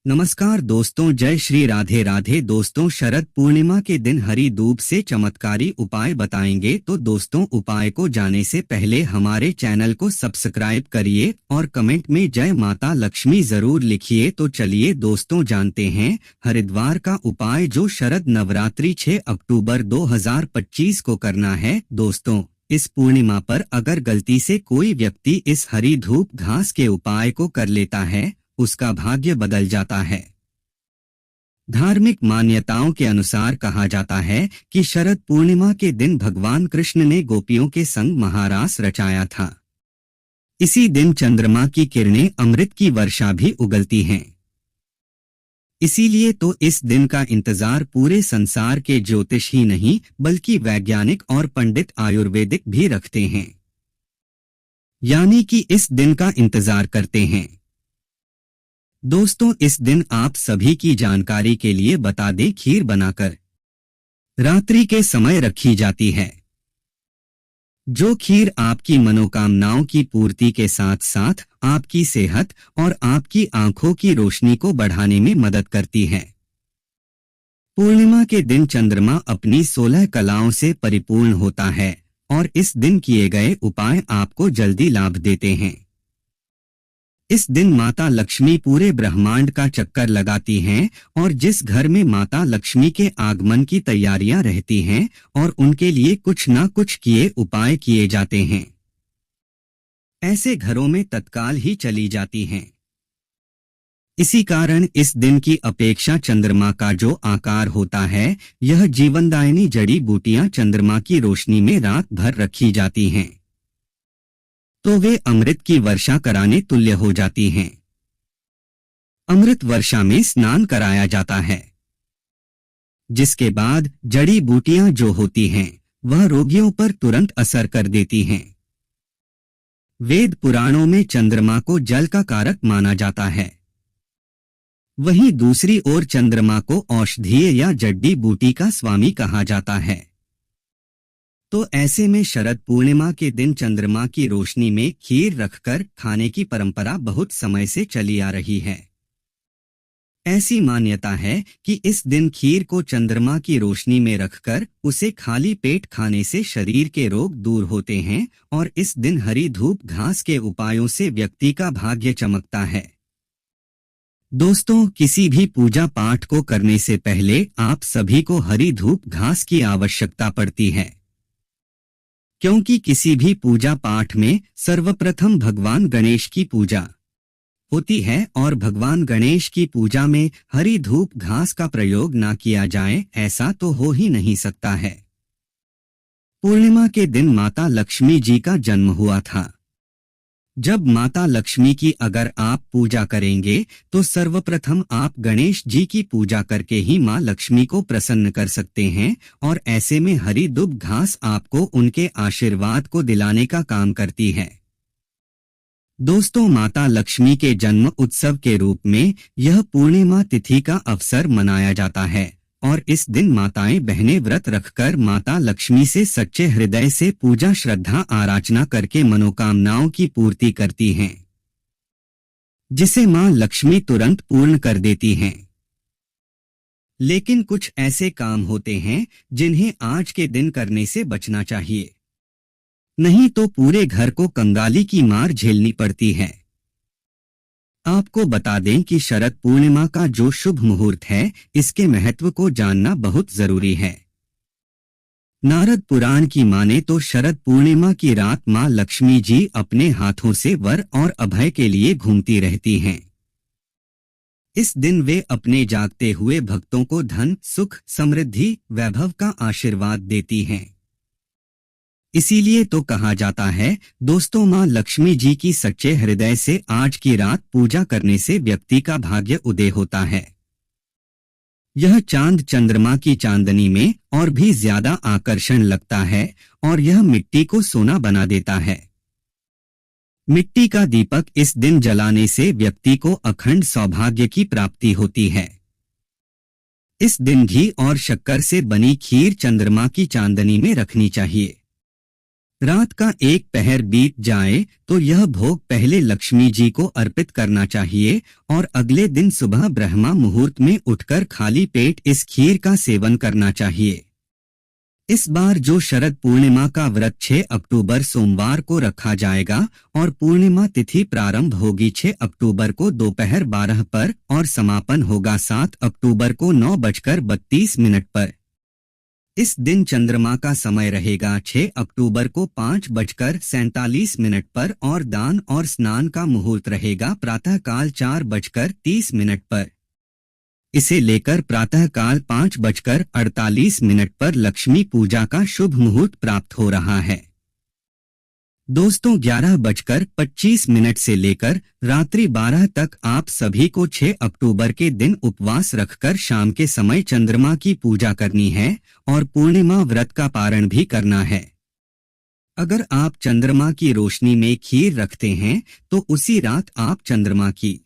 नमस्कार दोस्तों, जय श्री राधे राधे। दोस्तों, शरद पूर्णिमा के दिन हरी दूब से चमत्कारी उपाय बताएंगे। तो दोस्तों, उपाय को जाने से पहले हमारे चैनल को सब्सक्राइब करिए और कमेंट में जय माता लक्ष्मी जरूर लिखिए। तो चलिए दोस्तों, जानते हैं हरिद्वार का उपाय जो शरद नवरात्रि 6 अक्टूबर 2025 को करना है। दोस्तों, इस पूर्णिमा पर अगर गलती से कोई व्यक्ति इस हरी धूप घास के उपाय को कर लेता है, उसका भाग्य बदल जाता है। धार्मिक मान्यताओं के अनुसार कहा जाता है कि शरद पूर्णिमा के दिन भगवान कृष्ण ने गोपियों के संग महारास रचाया था। इसी दिन चंद्रमा की किरणें अमृत की वर्षा भी उगलती हैं। इसीलिए तो इस दिन का इंतजार पूरे संसार के ज्योतिष ही नहीं बल्कि वैज्ञानिक और पंडित आयुर्वेदिक भी रखते हैं, यानी कि इस दिन का इंतजार करते हैं। दोस्तों, इस दिन आप सभी की जानकारी के लिए बता दें, खीर बनाकर रात्रि के समय रखी जाती है। जो खीर आपकी मनोकामनाओं की पूर्ति के साथ साथ आपकी सेहत और आपकी आंखों की रोशनी को बढ़ाने में मदद करती है। पूर्णिमा के दिन चंद्रमा अपनी 16 कलाओं से परिपूर्ण होता है और इस दिन किए गए उपाय आपको जल्दी लाभ देते हैं। इस दिन माता लक्ष्मी पूरे ब्रह्मांड का चक्कर लगाती हैं और जिस घर में माता लक्ष्मी के आगमन की तैयारियां रहती हैं और उनके लिए कुछ ना कुछ किए उपाय किए जाते हैं, ऐसे घरों में तत्काल ही चली जाती हैं। इसी कारण इस दिन की अपेक्षा चंद्रमा का जो आकार होता है, यह जीवनदायिनी जड़ी बूटियां चंद्रमा की रोशनी में रात भर रखी जाती हैं तो वे अमृत की वर्षा कराने तुल्य हो जाती हैं। अमृत वर्षा में स्नान कराया जाता है, जिसके बाद जड़ी बूटियां जो होती हैं वह रोगियों पर तुरंत असर कर देती हैं। वेद पुराणों में चंद्रमा को जल का कारक माना जाता है। वहीं दूसरी ओर चंद्रमा को औषधीय या जड्डी बूटी का स्वामी कहा जाता है। तो ऐसे में शरद पूर्णिमा के दिन चंद्रमा की रोशनी में खीर रखकर खाने की परंपरा बहुत समय से चली आ रही है। ऐसी मान्यता है कि इस दिन खीर को चंद्रमा की रोशनी में रखकर उसे खाली पेट खाने से शरीर के रोग दूर होते हैं और इस दिन हरी धूप घास के उपायों से व्यक्ति का भाग्य चमकता है। दोस्तों, किसी भी पूजा पाठ को करने से पहले आप सभी को हरी धूप घास की आवश्यकता पड़ती है, क्योंकि किसी भी पूजा पाठ में सर्वप्रथम भगवान गणेश की पूजा होती है और भगवान गणेश की पूजा में हरी धूप घास का प्रयोग ना किया जाए, ऐसा तो हो ही नहीं सकता है। पूर्णिमा के दिन माता लक्ष्मी जी का जन्म हुआ था। जब माता लक्ष्मी की अगर आप पूजा करेंगे तो सर्वप्रथम आप गणेश जी की पूजा करके ही मां लक्ष्मी को प्रसन्न कर सकते हैं और ऐसे में हरी दूब घास आपको उनके आशीर्वाद को दिलाने का काम करती है। दोस्तों, माता लक्ष्मी के जन्म उत्सव के रूप में यह पूर्णिमा तिथि का अवसर मनाया जाता है और इस दिन माताएं बहनें व्रत रखकर माता लक्ष्मी से सच्चे हृदय से पूजा श्रद्धा आराधना करके मनोकामनाओं की पूर्ति करती हैं, जिसे मां लक्ष्मी तुरंत पूर्ण कर देती हैं। लेकिन कुछ ऐसे काम होते हैं जिन्हें आज के दिन करने से बचना चाहिए, नहीं तो पूरे घर को कंगाली की मार झेलनी पड़ती है। आपको बता दें कि शरद पूर्णिमा का जो शुभ मुहूर्त है, इसके महत्व को जानना बहुत जरूरी है। नारद पुराण की माने तो शरद पूर्णिमा की रात मां लक्ष्मी जी अपने हाथों से वर और अभय के लिए घूमती रहती हैं। इस दिन वे अपने जागते हुए भक्तों को धन, सुख, समृद्धि, वैभव का आशीर्वाद देती हैं। इसीलिए तो कहा जाता है दोस्तों, मां लक्ष्मी जी की सच्चे हृदय से आज की रात पूजा करने से व्यक्ति का भाग्य उदय होता है। यह चांद चंद्रमा की चांदनी में और भी ज्यादा आकर्षण लगता है और यह मिट्टी को सोना बना देता है। मिट्टी का दीपक इस दिन जलाने से व्यक्ति को अखंड सौभाग्य की प्राप्ति होती है। इस दिन घी और शक्कर से बनी खीर चंद्रमा की चांदनी में रखनी चाहिए। रात का एक पहर बीत जाए तो यह भोग पहले लक्ष्मी जी को अर्पित करना चाहिए और अगले दिन सुबह ब्रह्मा मुहूर्त में उठकर खाली पेट इस खीर का सेवन करना चाहिए। इस बार जो शरद पूर्णिमा का व्रत 6 अक्टूबर सोमवार को रखा जाएगा और पूर्णिमा तिथि प्रारंभ होगी 6 अक्टूबर को दोपहर 12 पर और समापन होगा 7 अक्टूबर को 9:32 पर। इस दिन चंद्रमा का समय रहेगा 6 अक्टूबर को 5:47 पर और दान और स्नान का मुहूर्त रहेगा प्रातःकाल 4:30 पर। इसे लेकर प्रातःकाल 5:48 पर लक्ष्मी पूजा का शुभ मुहूर्त प्राप्त हो रहा है। दोस्तों 11:25 से लेकर रात्रि 12 तक आप सभी को 6 अक्टूबर के दिन उपवास रखकर शाम के समय चंद्रमा की पूजा करनी है और पूर्णिमा व्रत का पारण भी करना है। अगर आप चंद्रमा की रोशनी में खीर रखते हैं तो उसी रात आप चंद्रमा की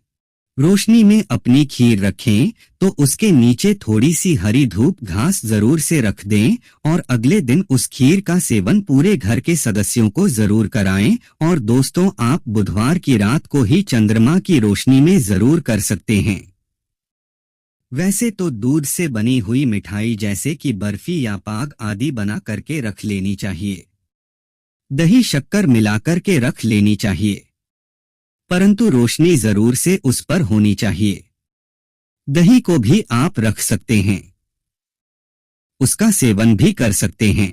रोशनी में अपनी खीर रखें तो उसके नीचे थोड़ी सी हरी धूप घास जरूर से रख दें और अगले दिन उस खीर का सेवन पूरे घर के सदस्यों को जरूर कराएं। और दोस्तों आप बुधवार की रात को ही चंद्रमा की रोशनी में जरूर कर सकते हैं। वैसे तो दूध से बनी हुई मिठाई जैसे कि बर्फी या पाग आदि बना करके रख लेनी चाहिए, दही शक्कर मिलाकर के रख लेनी चाहिए, परंतु रोशनी जरूर से उस पर होनी चाहिए। दही को भी आप रख सकते हैं, उसका सेवन भी कर सकते हैं,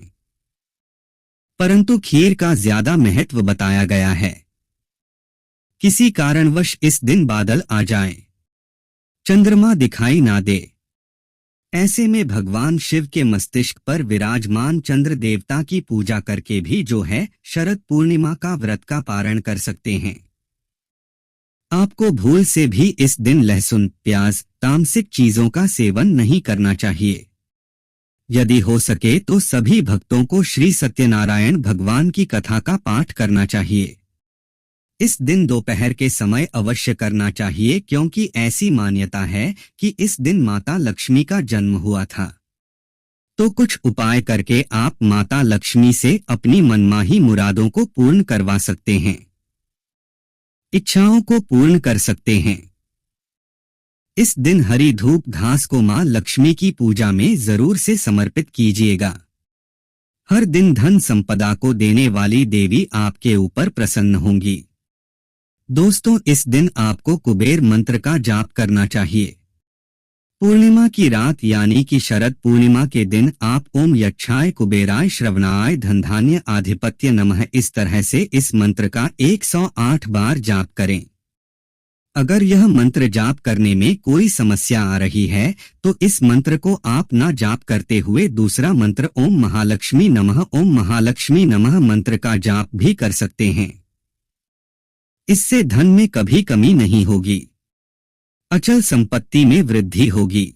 परंतु खीर का ज्यादा महत्व बताया गया है। किसी कारणवश इस दिन बादल आ जाएं, चंद्रमा दिखाई ना दे, ऐसे में भगवान शिव के मस्तिष्क पर विराजमान चंद्र देवता की पूजा करके भी जो है शरद पूर्णिमा का व्रत का पारण कर सकते हैं। आपको भूल से भी इस दिन लहसुन, प्याज, तामसिक चीजों का सेवन नहीं करना चाहिए। यदि हो सके तो सभी भक्तों को श्री सत्यनारायण भगवान की कथा का पाठ करना चाहिए। इस दिन दोपहर के समय अवश्य करना चाहिए क्योंकि ऐसी मान्यता है कि इस दिन माता लक्ष्मी का जन्म हुआ था। तो कुछ उपाय करके आप माता लक्ष्मी से अपनी मनमाही मुरादों को पूर्ण करवा सकते हैं, इच्छाओं को पूर्ण कर सकते हैं। इस दिन हरी धूप घास को मां लक्ष्मी की पूजा में जरूर से समर्पित कीजिएगा। हर दिन धन संपदा को देने वाली देवी आपके ऊपर प्रसन्न होंगी। दोस्तों इस दिन आपको कुबेर मंत्र का जाप करना चाहिए। पूर्णिमा की रात यानी कि शरद पूर्णिमा के दिन आप ओम यक्षाय कुबेराय श्रवणाय धनधान्य आधिपत्य नमः इस तरह से इस मंत्र का 108 बार जाप करें। अगर यह मंत्र जाप करने में कोई समस्या आ रही है तो इस मंत्र को आप ना जाप करते हुए दूसरा मंत्र ओम महालक्ष्मी नमः मंत्र का जाप भी कर सकते हैं। इससे धन में कभी कमी नहीं होगी, अचल संपत्ति में वृद्धि होगी।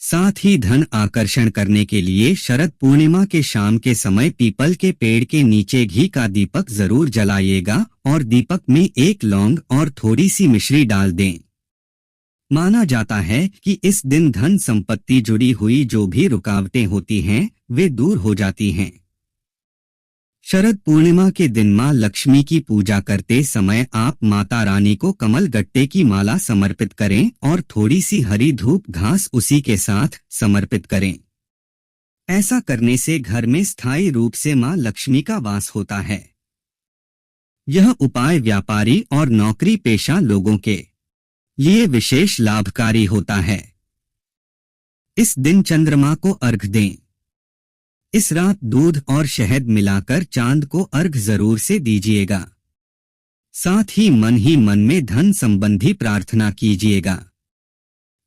साथ ही धन आकर्षण करने के लिए शरद पूर्णिमा के शाम के समय पीपल के पेड़ के नीचे घी का दीपक जरूर जलाइएगा और दीपक में एक लौंग और थोड़ी सी मिश्री डाल दें। माना जाता है कि इस दिन धन संपत्ति जुड़ी हुई जो भी रुकावटें होती हैं वे दूर हो जाती हैं। शरद पूर्णिमा के दिन मां लक्ष्मी की पूजा करते समय आप माता रानी को कमल गट्टे की माला समर्पित करें और थोड़ी सी हरी धूप घास उसी के साथ समर्पित करें। ऐसा करने से घर में स्थायी रूप से मां लक्ष्मी का वास होता है। यह उपाय व्यापारी और नौकरी पेशा लोगों के लिए विशेष लाभकारी होता है। इस दिन चंद्रमा को अर्घ दें। इस रात दूध और शहद मिलाकर चांद को अर्घ जरूर से दीजिएगा। साथ ही मन में धन संबंधी प्रार्थना कीजिएगा।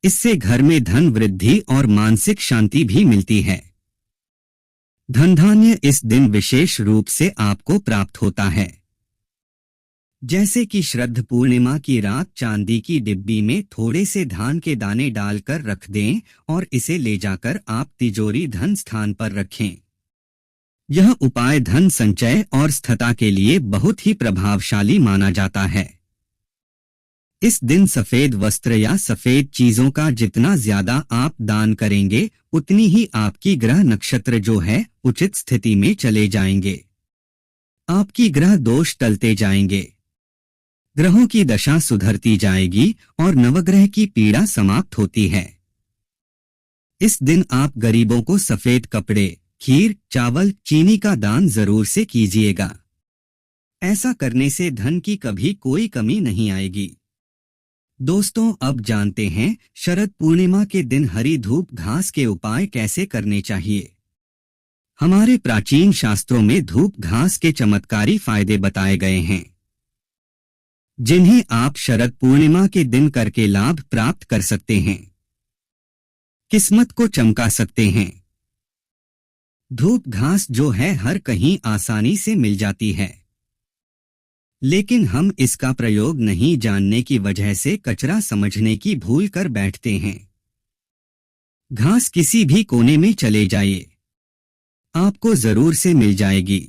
इससे घर में धन वृद्धि और मानसिक शांति भी मिलती है। धनधान्य इस दिन विशेष रूप से आपको प्राप्त होता है। जैसे कि श्रद्ध पूर्णिमा की रात चांदी की डिब्बी में थोड़े से धान के दाने डालकर रख दें और इसे ले जाकर आप तिजोरी धन स्थान पर रखें। यह उपाय धन संचय और स्थिरता के लिए बहुत ही प्रभावशाली माना जाता है। इस दिन सफेद वस्त्र या सफेद चीजों का जितना ज्यादा आप दान करेंगे उतनी ही आपकी ग्रह नक्षत्र जो है उचित स्थिति में चले जाएंगे। आपकी ग्रह दोष टलते जाएंगे, ग्रहों की दशा सुधरती जाएगी और नवग्रह की पीड़ा समाप्त होती है। इस दिन आप गरीबों को सफेद कपड़े, खीर, चावल, चीनी का दान जरूर से कीजिएगा। ऐसा करने से धन की कभी कोई कमी नहीं आएगी। दोस्तों, अब जानते हैं शरद पूर्णिमा के दिन हरी धूप घास के उपाय कैसे करने चाहिए। हमारे प्राचीन शास्त्रों में धूप घास के चमत्कारी फायदे बताए गए हैं, जिन्हें आप शरद पूर्णिमा के दिन करके लाभ प्राप्त कर सकते हैं, किस्मत को चमका सकते हैं। धूप घास जो है हर कहीं आसानी से मिल जाती है, लेकिन हम इसका प्रयोग नहीं जानने की वजह से कचरा समझने की भूल कर बैठते हैं। घास किसी भी कोने में चले जाइए, आपको जरूर से मिल जाएगी।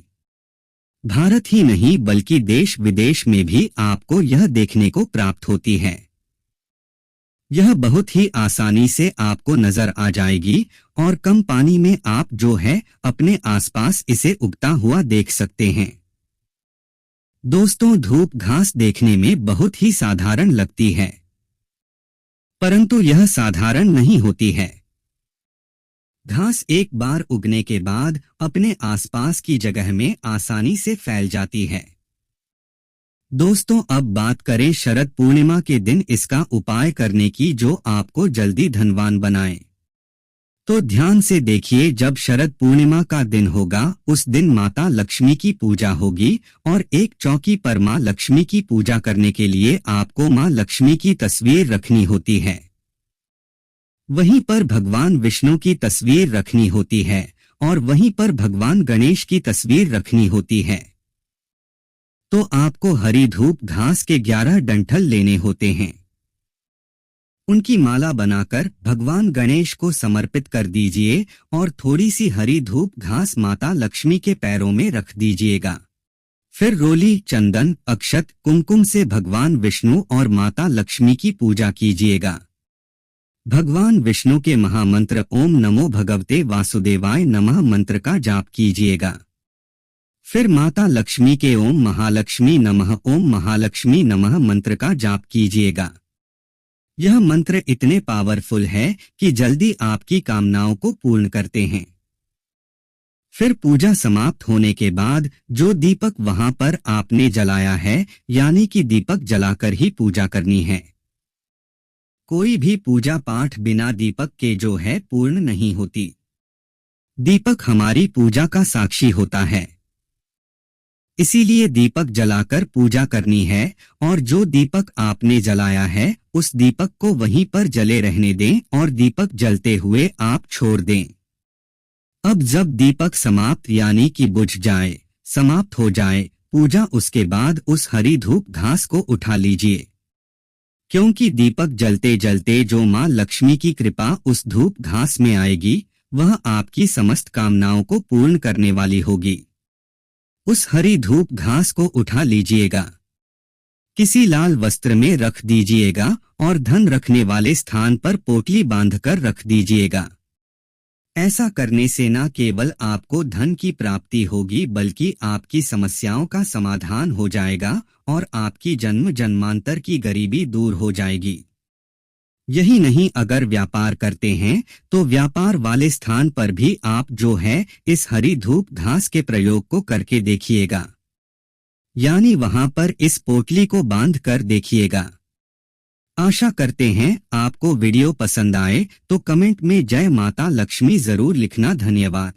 भारत ही नहीं बल्कि देश विदेश में भी आपको यह देखने को प्राप्त होती है। यह बहुत ही आसानी से आपको नजर आ जाएगी और कम पानी में आप जो है अपने आसपास इसे उगता हुआ देख सकते हैं। दोस्तों, धूप घास देखने में बहुत ही साधारण लगती है, परंतु यह साधारण नहीं होती है। घास एक बार उगने के बाद अपने आसपास की जगह में आसानी से फैल जाती है। दोस्तों, अब बात करें शरद पूर्णिमा के दिन इसका उपाय करने की जो आपको जल्दी धनवान बनाए। तो ध्यान से देखिए, जब शरद पूर्णिमा का दिन होगा उस दिन माता लक्ष्मी की पूजा होगी और एक चौकी पर मां लक्ष्मी की पूजा करने के लिए आपको मां लक्ष्मी की तस्वीर रखनी होती है। वहीं पर भगवान विष्णु की तस्वीर रखनी होती है और वहीं पर भगवान गणेश की तस्वीर रखनी होती है। तो आपको हरी धूप घास के 11 डंठल लेने होते हैं। उनकी माला बनाकर भगवान गणेश को समर्पित कर दीजिए और थोड़ी सी हरी धूप घास माता लक्ष्मी के पैरों में रख दीजिएगा। फिर रोली, चंदन, अक्षत, कुमकुम से भगवान विष्णु और माता लक्ष्मी की पूजा कीजिएगा। भगवान विष्णु के महामंत्र ओम नमो भगवते वासुदेवाय नमः मंत्र का जाप कीजिएगा। फिर माता लक्ष्मी के ओम महालक्ष्मी नमः मंत्र का जाप कीजिएगा। यह मंत्र इतने पावरफुल है कि जल्दी आपकी कामनाओं को पूर्ण करते हैं। फिर पूजा समाप्त होने के बाद जो दीपक वहां पर आपने जलाया है, यानी कि दीपक जलाकर ही पूजा करनी है। कोई भी पूजा पाठ बिना दीपक के जो है पूर्ण नहीं होती। दीपक हमारी पूजा का साक्षी होता है, इसीलिए दीपक जलाकर पूजा करनी है और जो दीपक आपने जलाया है उस दीपक को वहीं पर जले रहने दें और दीपक जलते हुए आप छोड़ दें। अब जब दीपक समाप्त यानी कि बुझ जाए, समाप्त हो जाए पूजा, उसके बाद उस हरी धूप घास को उठा लीजिए, क्योंकि दीपक जलते जलते जो मां लक्ष्मी की कृपा उस धूप घास में आएगी वह आपकी समस्त कामनाओं को पूर्ण करने वाली होगी। उस हरी धूप घास को उठा लीजिएगा, किसी लाल वस्त्र में रख दीजिएगा और धन रखने वाले स्थान पर पोटली बांधकर रख दीजिएगा। ऐसा करने से न केवल आपको धन की प्राप्ति होगी बल्कि आपकी समस्याओं का समाधान हो जाएगा और आपकी जन्म जन्मांतर की गरीबी दूर हो जाएगी। यही नहीं, अगर व्यापार करते हैं तो व्यापार वाले स्थान पर भी आप जो है इस हरी धूप घास के प्रयोग को करके देखिएगा, यानी वहां पर इस पोटली को बांध कर देखिएगा। आशा करते हैं आपको वीडियो पसंद आए तो कमेंट में जय माता लक्ष्मी जरूर लिखना। धन्यवाद।